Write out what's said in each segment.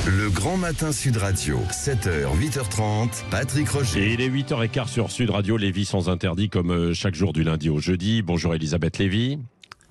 Le Grand Matin Sud Radio, 7h, 8h30, Patrick Roger. Et il est 8h15 sur Sud Radio, Lévis sans interdit, comme chaque jour du lundi au jeudi. Bonjour Elisabeth Lévy.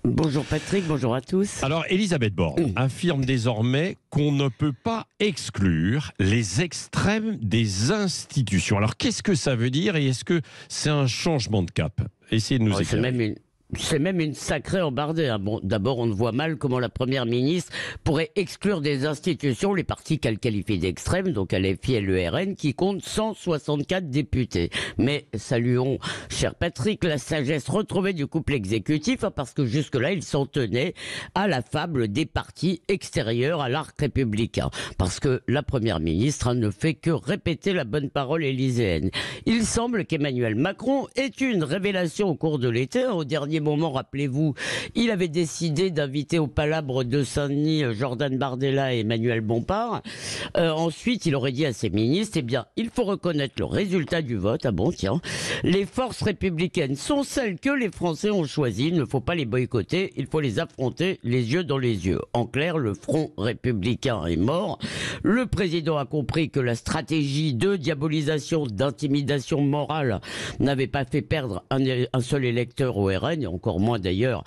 Bonjour Patrick, bonjour à tous. Alors Elisabeth Borne affirme désormais qu'on ne peut pas exclure les extrêmes des institutions. Alors qu'est-ce que ça veut dire et est-ce que c'est un changement de cap? Essayez de nous éclairer. C'est même une sacrée embardée. Hein. Bon, d'abord, on ne voit mal comment la première ministre pourrait exclure des institutions les partis qu'elle qualifie d'extrêmes, donc LFI et le RN, qui comptent 164 députés. Mais saluons, cher Patrick, la sagesse retrouvée du couple exécutif, hein, parce que jusque-là, ils s'en tenaient à la fable des partis extérieurs à l'arc républicain. Parce que la première ministre ne fait que répéter la bonne parole élyséenne. Il semble qu'Emmanuel Macron ait eu une révélation au cours de l'été, au dernier moment, rappelez-vous, il avait décidé d'inviter au palabre de Saint-Denis Jordan Bardella et Emmanuel Bompard. Ensuite, il aurait dit à ses ministres, eh bien, il faut reconnaître le résultat du vote. Ah bon, tiens, les forces républicaines sont celles que les Français ont choisies. Il ne faut pas les boycotter, il faut les affronter les yeux dans les yeux. En clair, le front républicain est mort. Le président a compris que la stratégie de diabolisation, d'intimidation morale n'avait pas fait perdre un seul électeur au RN, et encore moins d'ailleurs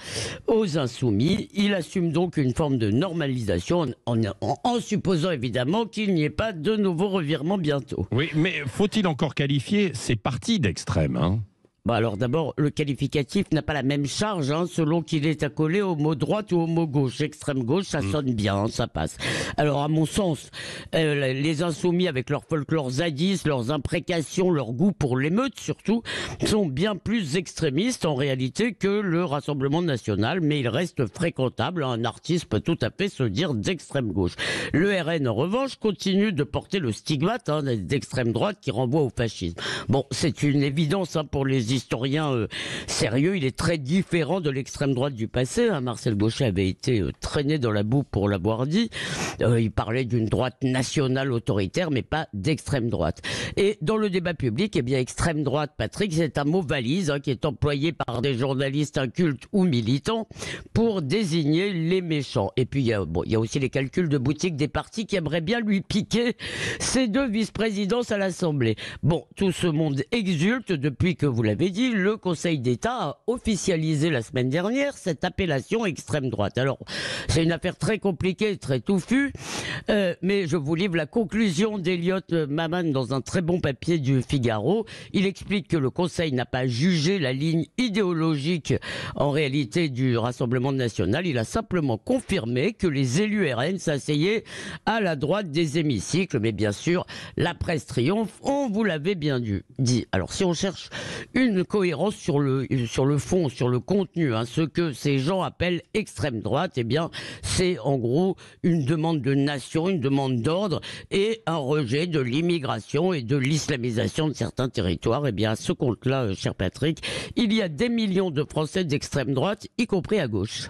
aux Insoumis. Il assume donc une forme de normalisation en supposant évidemment qu'il n'y ait pas de nouveaux revirements bientôt. Oui, mais faut-il encore qualifier ces partis d'extrêmes, hein? Bon, alors d'abord, le qualificatif n'a pas la même charge selon qu'il est accolé au mot droite ou au mot gauche. Extrême gauche, ça sonne bien, ça passe. Alors à mon sens, les insoumis avec leur folklore zadiste, leurs imprécations, leur goût pour l'émeute surtout, sont bien plus extrémistes en réalité que le Rassemblement national, mais il reste fréquentable. Un artiste peut tout à fait se dire d'extrême gauche. Le RN en revanche continue de porter le stigmate d'extrême droite qui renvoie au fascisme. Bon, c'est une évidence pour les historien sérieux, il est très différent de l'extrême droite du passé. Marcel Gauchet avait été traîné dans la boue pour l'avoir dit. Il parlait d'une droite nationale autoritaire, mais pas d'extrême droite. Et dans le débat public, eh bien, extrême droite, Patrick, c'est un mot valise qui est employé par des journalistes incultes ou militants pour désigner les méchants. Et puis, il y a aussi les calculs de boutique des partis qui aimeraient bien lui piquer ses 2 vice-présidences à l'Assemblée. Bon, tout ce monde exulte depuis que, vous l'avez dit, le Conseil d'État a officialisé la semaine dernière cette appellation extrême droite. Alors, c'est une affaire très compliquée, très touffue, mais je vous livre la conclusion d'Eliott Maman dans un très bon papier du Figaro. Il explique que le Conseil n'a pas jugé la ligne idéologique en réalité du Rassemblement national. Il a simplement confirmé que les élus RN s'asseyaient à la droite des hémicycles. Mais bien sûr, la presse triomphe, on vous l'avait bien dit. Alors, si on cherche une cohérence sur le fond, sur le contenu, ce que ces gens appellent extrême droite, eh bien, c'est en gros une demande de nation, une demande d'ordre et un rejet de l'immigration et de l'islamisation de certains territoires. Eh bien, à ce compte-là, cher Patrick, il y a des millions de Français d'extrême droite, y compris à gauche.